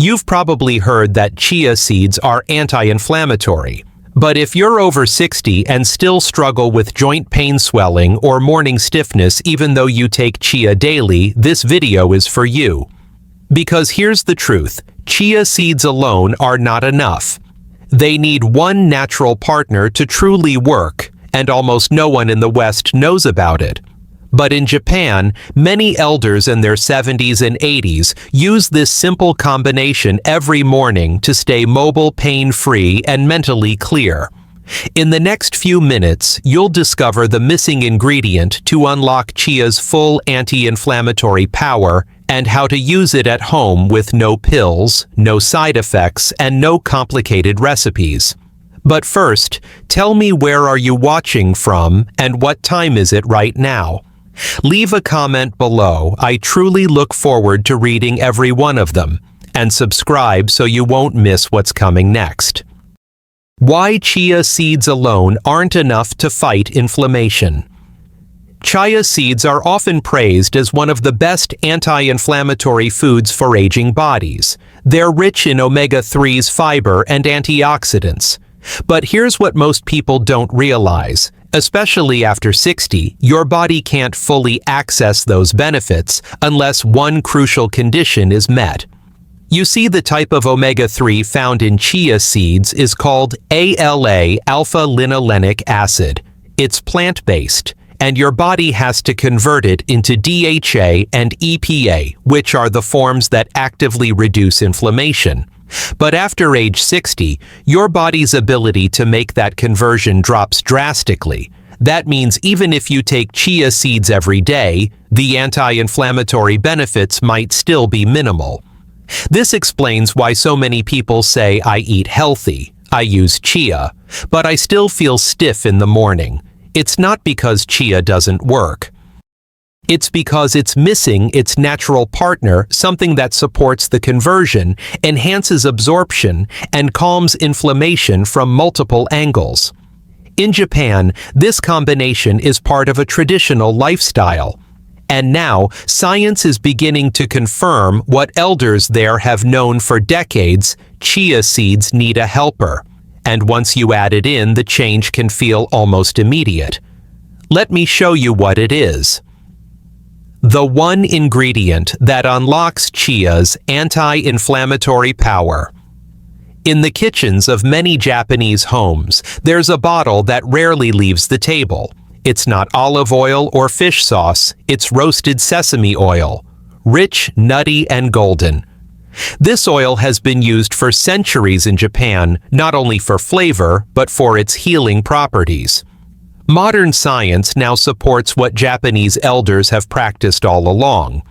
You've probably heard that chia seeds are anti-inflammatory. But if you're over 60 and still struggle with joint pain, swelling, or morning stiffness even though you take chia daily, this video is for you. Because here's the truth, chia seeds alone are not enough. They need one natural partner to truly work, and almost no one in the West knows about it. But in Japan, many elders in their 70s and 80s use this simple combination every morning to stay mobile, pain-free, and mentally clear. In the next few minutes, you'll discover the missing ingredient to unlock chia's full anti-inflammatory power and how to use it at home with no pills, no side effects, and no complicated recipes. But first, tell me, where are you watching from and what time is it right now? Leave a comment below. I truly look forward to reading every one of them. And subscribe so you won't miss what's coming next. Why chia seeds alone aren't enough to fight inflammation. Chia seeds are often praised as one of the best anti-inflammatory foods for aging bodies. They're rich in omega-3s, fiber, and antioxidants. But here's what most people don't realize. Especially after 60, your body can't fully access those benefits unless one crucial condition is met. You see, the type of omega-3 found in chia seeds is called ALA, alpha-linolenic acid. It's plant-based, and your body has to convert it into DHA and EPA, which are the forms that actively reduce inflammation. But after age 60, your body's ability to make that conversion drops drastically. That means even if you take chia seeds every day, the anti-inflammatory benefits might still be minimal. This explains why so many people say, I eat healthy, I use chia, but I still feel stiff in the morning. It's not because chia doesn't work. It's because it's missing its natural partner, something that supports the conversion, enhances absorption, and calms inflammation from multiple angles. In Japan, this combination is part of a traditional lifestyle. And now, science is beginning to confirm what elders there have known for decades: chia seeds need a helper. And once you add it in, the change can feel almost immediate. Let me show you what it is. The one ingredient that unlocks chia's anti-inflammatory power. In the kitchens of many Japanese homes, there's a bottle that rarely leaves the table. It's not olive oil or fish sauce, it's roasted sesame oil. Rich, nutty, and golden. This oil has been used for centuries in Japan, not only for flavor, but for its healing properties. Modern science now supports what Japanese elders have practiced all along.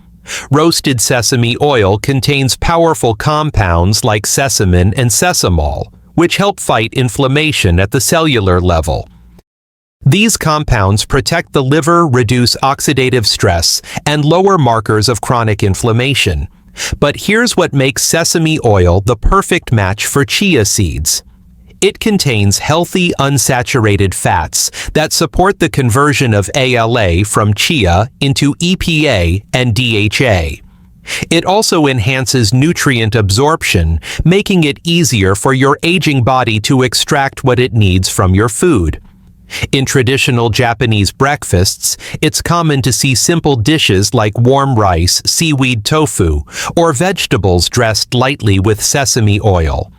Roasted sesame oil contains powerful compounds like sesamin and sesamol, which help fight inflammation at the cellular level. These compounds protect the liver, reduce oxidative stress, and lower markers of chronic inflammation. But here's what makes sesame oil the perfect match for chia seeds. It contains healthy, unsaturated fats that support the conversion of ALA from chia into EPA and DHA. It also enhances nutrient absorption, making it easier for your aging body to extract what it needs from your food. In traditional Japanese breakfasts, it's common to see simple dishes like warm rice, seaweed tofu, or vegetables dressed lightly with sesame oil.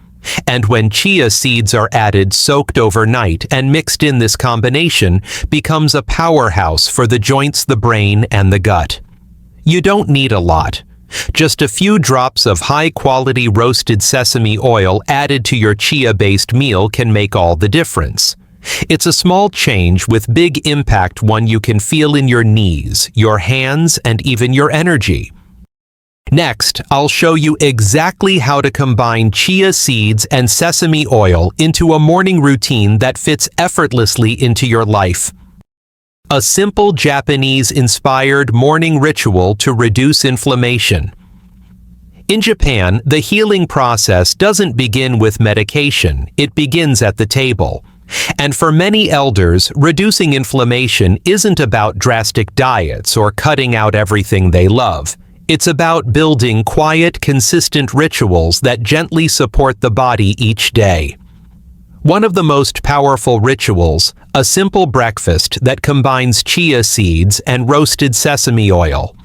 And when chia seeds are added, soaked overnight, and mixed in, this combination becomes a powerhouse for the joints, the brain, and the gut. You don't need a lot. Just a few drops of high-quality roasted sesame oil added to your chia-based meal can make all the difference. It's a small change with big impact, one you can feel in your knees, your hands, and even your energy. Next, I'll show you exactly how to combine chia seeds and sesame oil into a morning routine that fits effortlessly into your life. A simple Japanese-inspired morning ritual to reduce inflammation. In Japan, the healing process doesn't begin with medication, it begins at the table. And for many elders, reducing inflammation isn't about drastic diets or cutting out everything they love. It's about building quiet, consistent rituals that gently support the body each day. One of the most powerful rituals, a simple breakfast that combines chia seeds and roasted sesame oil.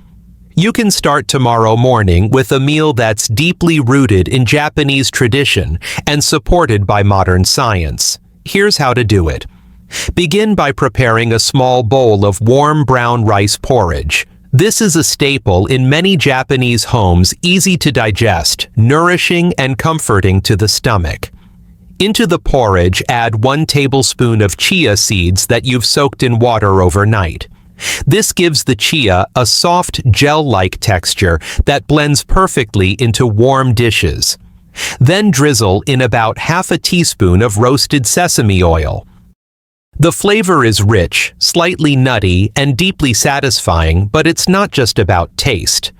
You can start tomorrow morning with a meal that's deeply rooted in Japanese tradition and supported by modern science. Here's how to do it. Begin by preparing a small bowl of warm brown rice porridge. This is a staple in many Japanese homes, easy to digest, nourishing and comforting to the stomach. Into the porridge, add 1 tablespoon of chia seeds that you've soaked in water overnight. This gives the chia a soft, gel-like texture that blends perfectly into warm dishes. Then drizzle in about half a teaspoon of roasted sesame oil. The flavor is rich, slightly nutty, and deeply satisfying, but it's not just about taste.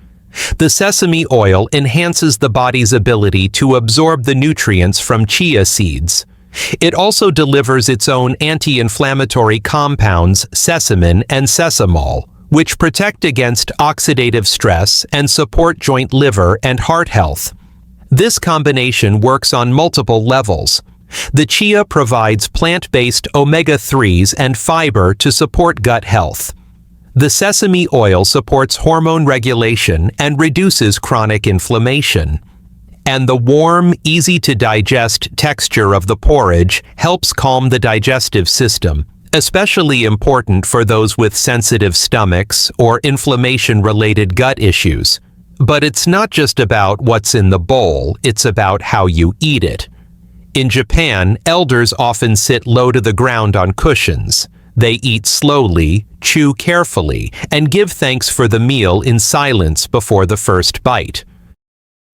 The sesame oil enhances the body's ability to absorb the nutrients from chia seeds. It also delivers its own anti-inflammatory compounds, sesamin and sesamol, which protect against oxidative stress and support joint, liver, and heart health. This combination works on multiple levels. The chia provides plant-based omega-3s and fiber to support gut health. The sesame oil supports hormone regulation and reduces chronic inflammation. And the warm, easy-to-digest texture of the porridge helps calm the digestive system, especially important for those with sensitive stomachs or inflammation-related gut issues. But it's not just about what's in the bowl, it's about how you eat it. In Japan, elders often sit low to the ground on cushions. They eat slowly, chew carefully, and give thanks for the meal in silence before the first bite.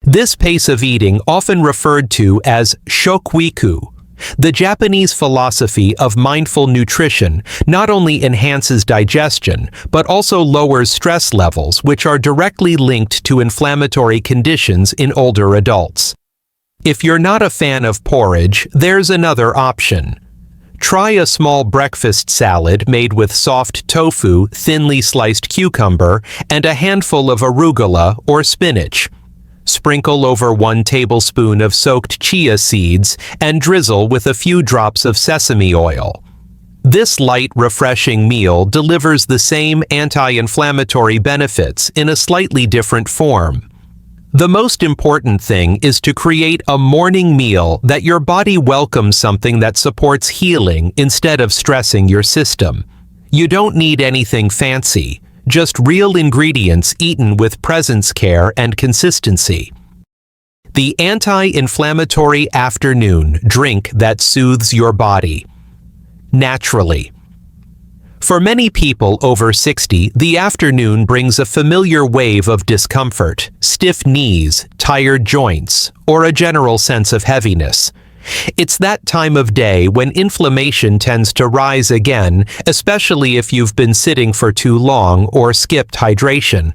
This pace of eating, often referred to as shokuiku, the Japanese philosophy of mindful nutrition, not only enhances digestion, but also lowers stress levels, which are directly linked to inflammatory conditions in older adults. If you're not a fan of porridge, there's another option. Try a small breakfast salad made with soft tofu, thinly sliced cucumber, and a handful of arugula or spinach. Sprinkle over 1 tablespoon of soaked chia seeds and drizzle with a few drops of sesame oil. This light, refreshing meal delivers the same anti-inflammatory benefits in a slightly different form. The most important thing is to create a morning meal that your body welcomes, something that supports healing instead of stressing your system. You don't need anything fancy, just real ingredients eaten with presence, care, and consistency. The anti-inflammatory afternoon drink that soothes your body. Naturally. For many people over 60, the afternoon brings a familiar wave of discomfort, stiff knees, tired joints, or a general sense of heaviness. It's that time of day when inflammation tends to rise again, especially if you've been sitting for too long or skipped hydration.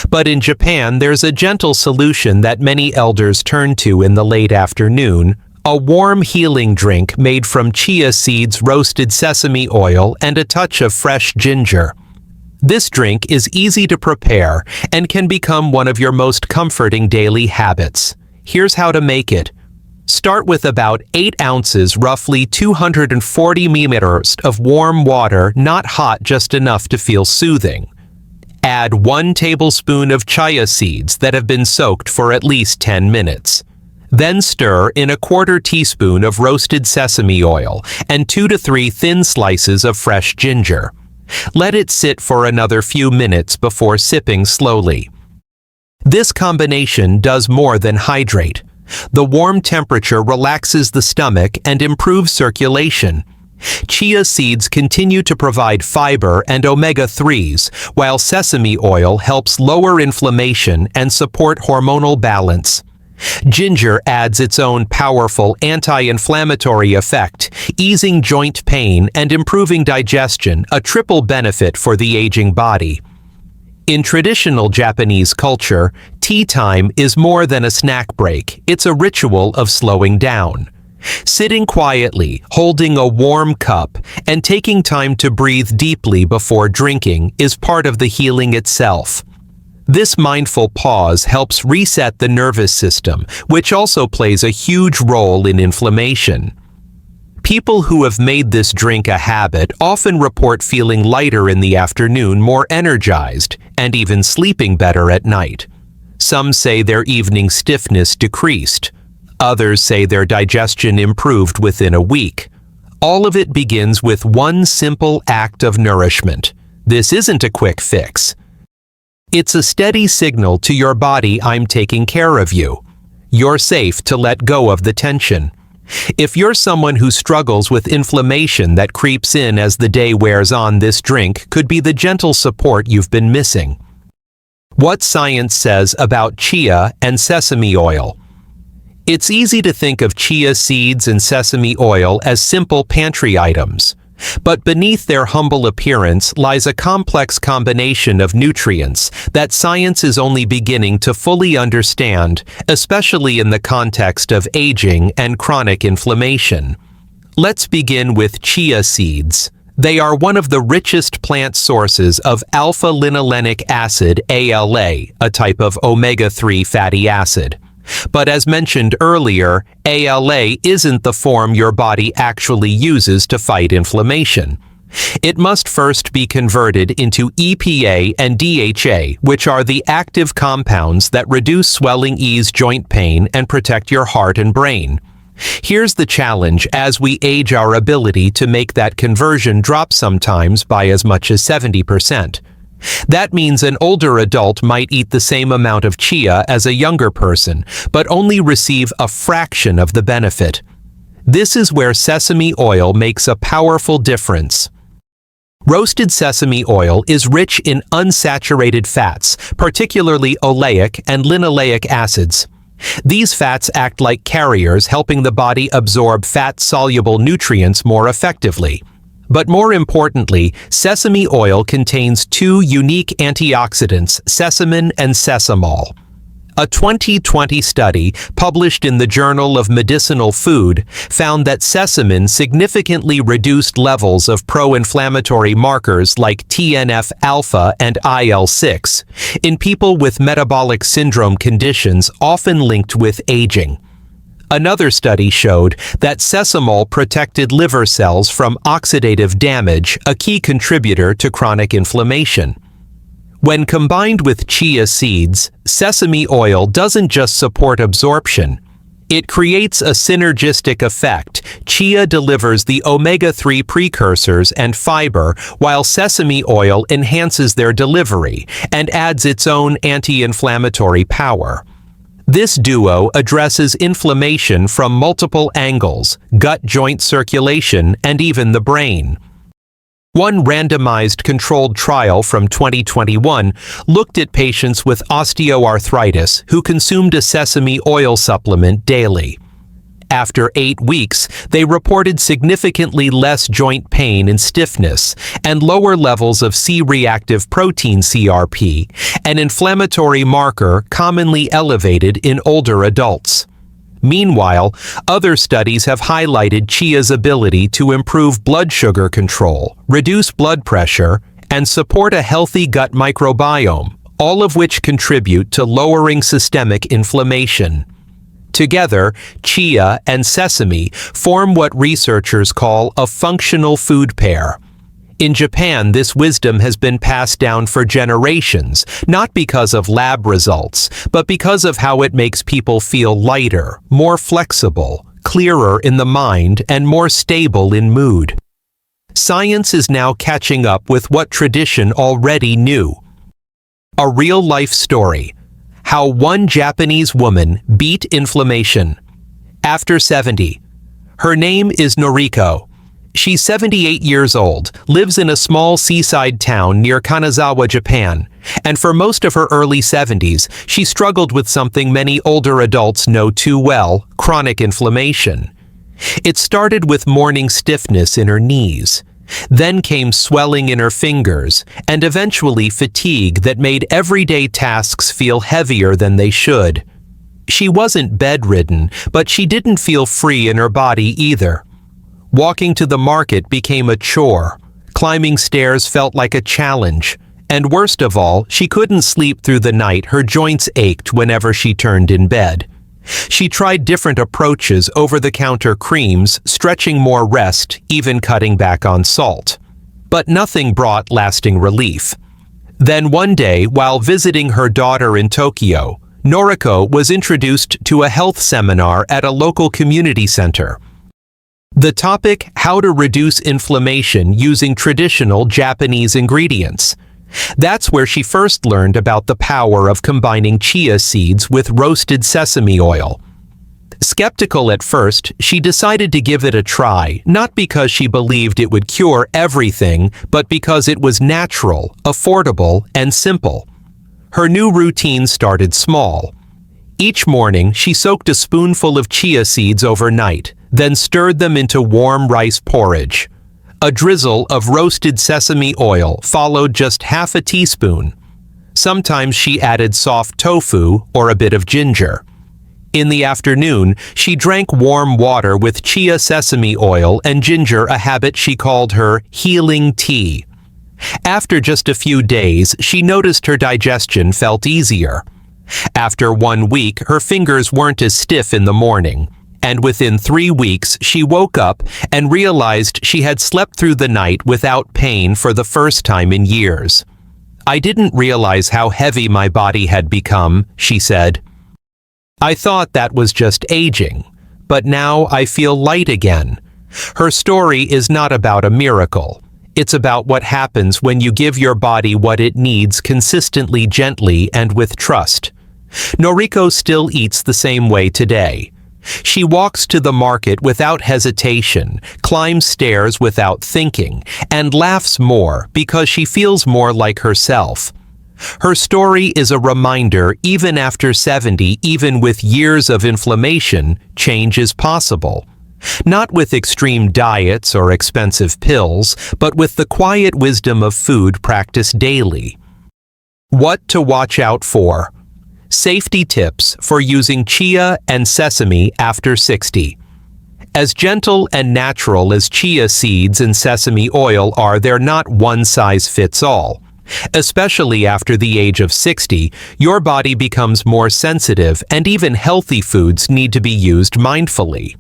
But in Japan, there's a gentle solution that many elders turn to in the late afternoon: a warm healing drink made from chia seeds, roasted sesame oil, and a touch of fresh ginger. This drink is easy to prepare and can become one of your most comforting daily habits. Here's how to make it. Start with about 8 ounces, roughly 240 milliliters of warm water, not hot, just enough to feel soothing. Add 1 tablespoon of chia seeds that have been soaked for at least 10 minutes. Then stir in a 1/4 teaspoon of roasted sesame oil and 2 to 3 thin slices of fresh ginger. Let it sit for another few minutes before sipping slowly. This combination does more than hydrate. The warm temperature relaxes the stomach and improves circulation. Chia seeds continue to provide fiber and omega-3s, while sesame oil helps lower inflammation and support hormonal balance. Ginger adds its own powerful anti-inflammatory effect, easing joint pain and improving digestion, a triple benefit for the aging body. In traditional Japanese culture, tea time is more than a snack break. It's a ritual of slowing down. Sitting quietly, holding a warm cup, and taking time to breathe deeply before drinking is part of the healing itself. This mindful pause helps reset the nervous system, which also plays a huge role in inflammation. People who have made this drink a habit often report feeling lighter in the afternoon, more energized, and even sleeping better at night. Some say their evening stiffness decreased. Others say their digestion improved within a week. All of it begins with one simple act of nourishment. This isn't a quick fix. It's a steady signal to your body, I'm taking care of you. You're safe to let go of the tension. If you're someone who struggles with inflammation that creeps in as the day wears on, this drink could be the gentle support you've been missing. What science says about chia and sesame oil. It's easy to think of chia seeds and sesame oil as simple pantry items. But beneath their humble appearance lies a complex combination of nutrients that science is only beginning to fully understand, especially in the context of aging and chronic inflammation. Let's begin with chia seeds. They are one of the richest plant sources of alpha-linolenic acid, ALA, a type of omega-3 fatty acid. But as mentioned earlier, ALA isn't the form your body actually uses to fight inflammation. It must first be converted into EPA and DHA, which are the active compounds that reduce swelling, ease joint pain, and protect your heart and brain. Here's the challenge: as we age, our ability to make that conversion drops sometimes by as much as 70%. That means an older adult might eat the same amount of chia as a younger person, but only receive a fraction of the benefit. This is where sesame oil makes a powerful difference. Roasted sesame oil is rich in unsaturated fats, particularly oleic and linoleic acids. These fats act like carriers, helping the body absorb fat-soluble nutrients more effectively. But more importantly, sesame oil contains two unique antioxidants, sesamin and sesamol. A 2020 study published in the Journal of Medicinal Food found that sesamin significantly reduced levels of pro-inflammatory markers like TNF-alpha and IL-6 in people with metabolic syndrome conditions often linked with aging. Another study showed that sesamol protected liver cells from oxidative damage, a key contributor to chronic inflammation. When combined with chia seeds, sesame oil doesn't just support absorption. It creates a synergistic effect. Chia delivers the omega-3 precursors and fiber, while sesame oil enhances their delivery and adds its own anti-inflammatory power. This duo addresses inflammation from multiple angles: gut, joint circulation, and even the brain. One randomized controlled trial from 2021 looked at patients with osteoarthritis who consumed a sesame oil supplement daily. After 8 weeks, they reported significantly less joint pain and stiffness, and lower levels of C-reactive protein CRP, an inflammatory marker commonly elevated in older adults. Meanwhile, other studies have highlighted chia's ability to improve blood sugar control, reduce blood pressure, and support a healthy gut microbiome, all of which contribute to lowering systemic inflammation. Together, chia and sesame form what researchers call a functional food pair. In Japan, this wisdom has been passed down for generations, not because of lab results, but because of how it makes people feel lighter, more flexible, clearer in the mind, and more stable in mood. Science is now catching up with what tradition already knew. A real-life story: how one Japanese woman beat inflammation. After 70. Her name is Noriko. She's 78 years old, lives in a small seaside town near Kanazawa, Japan, and for most of her early 70s, she struggled with something many older adults know too well: chronic inflammation. It started with morning stiffness in her knees. Then came swelling in her fingers, and eventually fatigue that made everyday tasks feel heavier than they should. She wasn't bedridden, but she didn't feel free in her body either. Walking to the market became a chore. Climbing stairs felt like a challenge, And worst of all, she couldn't sleep through the night. Her joints ached whenever she turned in bed. She tried different approaches, over-the-counter creams, stretching more rest, even cutting back on salt. But nothing brought lasting relief. Then one day, while visiting her daughter in Tokyo, Noriko was introduced to a health seminar at a local community center. The topic, how to reduce inflammation using traditional Japanese ingredients. That's where she first learned about the power of combining chia seeds with roasted sesame oil. Skeptical at first, she decided to give it a try, not because she believed it would cure everything, but because it was natural, affordable, and simple. Her new routine started small. Each morning, she soaked a spoonful of chia seeds overnight, then stirred them into warm rice porridge. A drizzle of roasted sesame oil followed just half a teaspoon. Sometimes she added soft tofu or a bit of ginger. In the afternoon, she drank warm water with chia sesame oil and ginger, a habit she called her healing tea. After just a few days, she noticed her digestion felt easier. After 1 week, her fingers weren't as stiff in the morning. And within 3 weeks, she woke up and realized she had slept through the night without pain for the first time in years. "I didn't realize how heavy my body had become," she said. "I thought that was just aging, but now I feel light again." Her story is not about a miracle. It's about what happens when you give your body what it needs consistently, gently, and with trust. Noriko still eats the same way today. She walks to the market without hesitation, climbs stairs without thinking, and laughs more because she feels more like herself. Her story is a reminder, even after 70, even with years of inflammation, change is possible. Not with extreme diets or expensive pills, but with the quiet wisdom of food practiced daily. What to watch out for. Safety tips for using chia and sesame after 60. As gentle and natural as chia seeds and sesame oil are, they're not one size fits all. Especially after the age of 60, your body becomes more sensitive, and even healthy foods need to be used mindfully.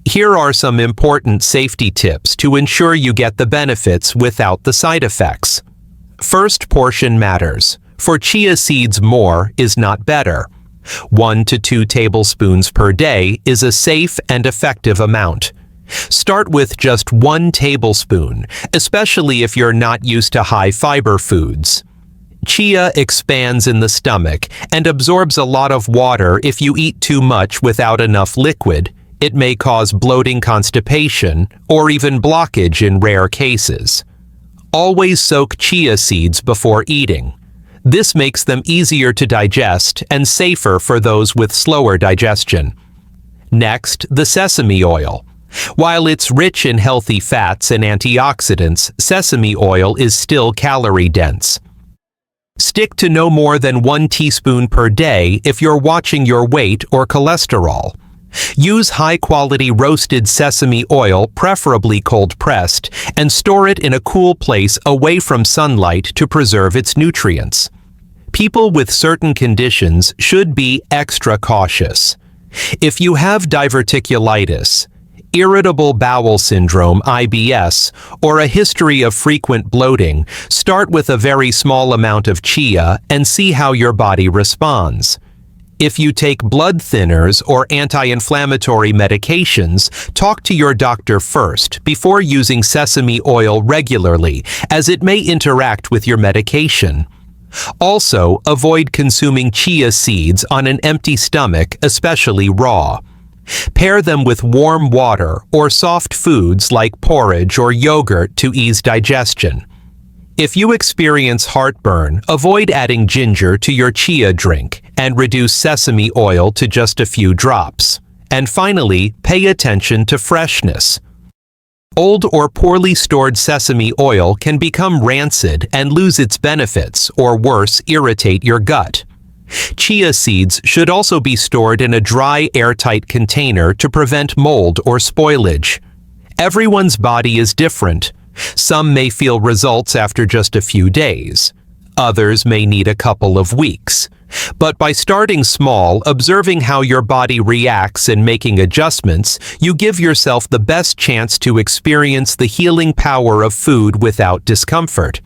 Here are some important safety tips to ensure you get the benefits without the side effects. First, portion matters. For chia seeds, more is not better. 1 to 2 tablespoons per day is a safe and effective amount. Start with just 1 tablespoon, especially if you're not used to high-fiber foods. Chia expands in the stomach and absorbs a lot of water. If you eat too much without enough liquid, it may cause bloating, constipation, or even blockage in rare cases. Always soak chia seeds before eating. This makes them easier to digest and safer for those with slower digestion. Next, the sesame oil. While it's rich in healthy fats and antioxidants, sesame oil is still calorie-dense. Stick to no more than 1 teaspoon per day if you're watching your weight or cholesterol. Use high-quality roasted sesame oil, preferably cold-pressed, and store it in a cool place away from sunlight to preserve its nutrients. People with certain conditions should be extra cautious. If you have diverticulitis, irritable bowel syndrome (IBS), or a history of frequent bloating, start with a very small amount of chia and see how your body responds. If you take blood thinners or anti-inflammatory medications, talk to your doctor first before using sesame oil regularly, as it may interact with your medication. Also, avoid consuming chia seeds on an empty stomach, especially raw. Pair them with warm water or soft foods like porridge or yogurt to ease digestion. If you experience heartburn, avoid adding ginger to your chia drink and reduce sesame oil to just a few drops. And finally, pay attention to freshness. Old or poorly stored sesame oil can become rancid and lose its benefits, or worse, irritate your gut. Chia seeds should also be stored in a dry, airtight container to prevent mold or spoilage. Everyone's body is different. Some may feel results after just a few days. Others may need a couple of weeks. But by starting small, observing how your body reacts and making adjustments, you give yourself the best chance to experience the healing power of food without discomfort.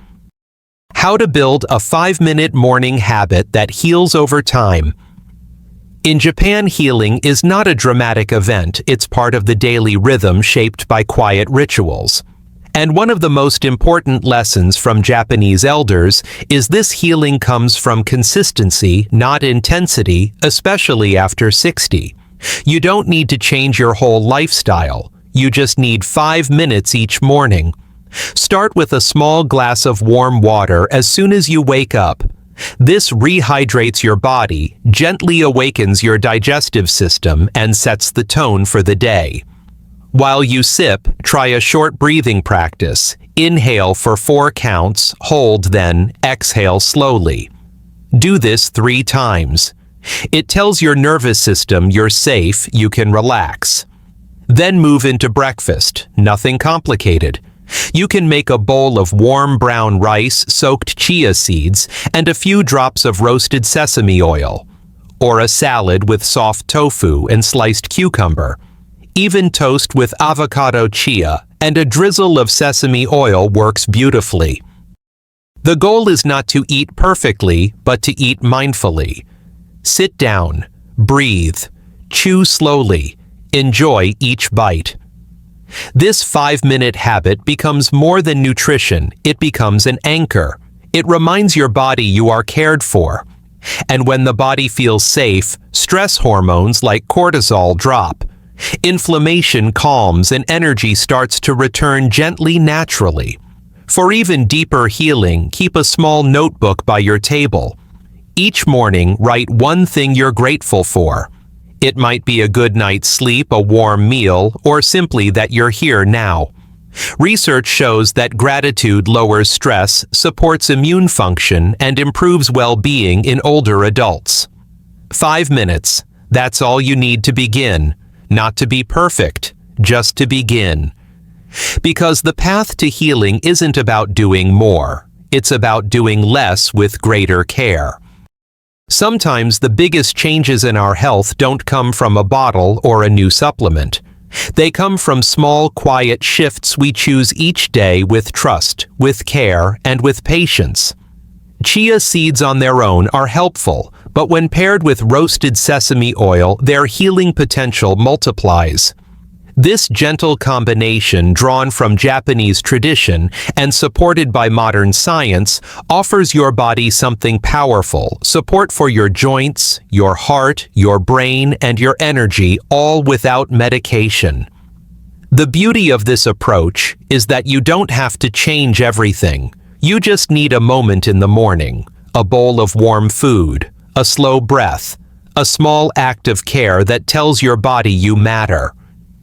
How to build a 5-minute morning habit that heals over time. In Japan, healing is not a dramatic event, it's part of the daily rhythm shaped by quiet rituals. And one of the most important lessons from Japanese elders is this healing comes from consistency, not intensity, especially after 60. You don't need to change your whole lifestyle. You just need 5 minutes each morning. Start with a small glass of warm water as soon as you wake up. This rehydrates your body, gently awakens your digestive system, and sets the tone for the day. While you sip, try a short breathing practice. Inhale for 4 counts, hold, then exhale slowly. Do this 3 times. It tells your nervous system you're safe, you can relax. Then move into breakfast, nothing complicated. You can make a bowl of warm brown rice, soaked chia seeds, and a few drops of roasted sesame oil. Or a salad with soft tofu and sliced cucumber. Even toast with avocado chia and a drizzle of sesame oil works beautifully. The goal is not to eat perfectly, but to eat mindfully. Sit down, breathe, chew slowly, enjoy each bite. This 5-minute habit becomes more than nutrition, it becomes an anchor. It reminds your body you are cared for. And when the body feels safe, stress hormones like cortisol drop. Inflammation calms and energy starts to return gently naturally. For even deeper healing, keep a small notebook by your table. Each morning, write one thing you're grateful for. It might be a good night's sleep, a warm meal, or simply that you're here now. Research shows that gratitude lowers stress, supports immune function, and improves well-being in older adults. 5 minutes. That's all you need to begin. Not to be perfect, just to begin. Because the path to healing isn't about doing more. It's about doing less with greater care. Sometimes the biggest changes in our health don't come from a bottle or a new supplement. They come from small, quiet shifts we choose each day with trust, with care, and with patience. Chia seeds on their own are helpful, but when paired with roasted sesame oil, their healing potential multiplies. This gentle combination, drawn from Japanese tradition and supported by modern science, offers your body something powerful, support for your joints, your heart, your brain, and your energy, all without medication. The beauty of this approach is that you don't have to change everything. You just need a moment in the morning, a bowl of warm food, a slow breath, a small act of care that tells your body you matter.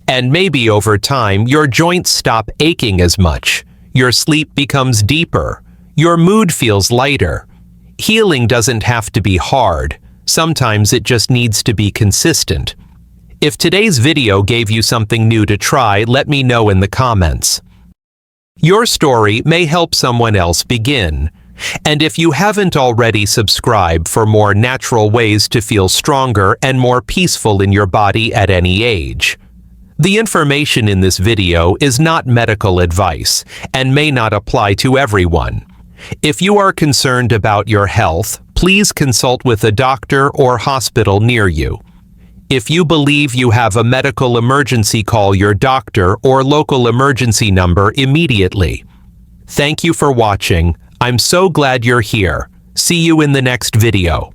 And maybe over time, your joints stop aching as much, your sleep becomes deeper, your mood feels lighter. Healing doesn't have to be hard. Sometimes it just needs to be consistent. If today's video gave you something new to try, let me know in the comments. Your story may help someone else begin. And if you haven't already, subscribe for more natural ways to feel stronger and more peaceful in your body at any age. The information in this video is not medical advice and may not apply to everyone. If you are concerned about your health, please consult with a doctor or hospital near you. If you believe you have a medical emergency, call your doctor or local emergency number immediately. Thank you for watching. I'm so glad you're here. See you in the next video.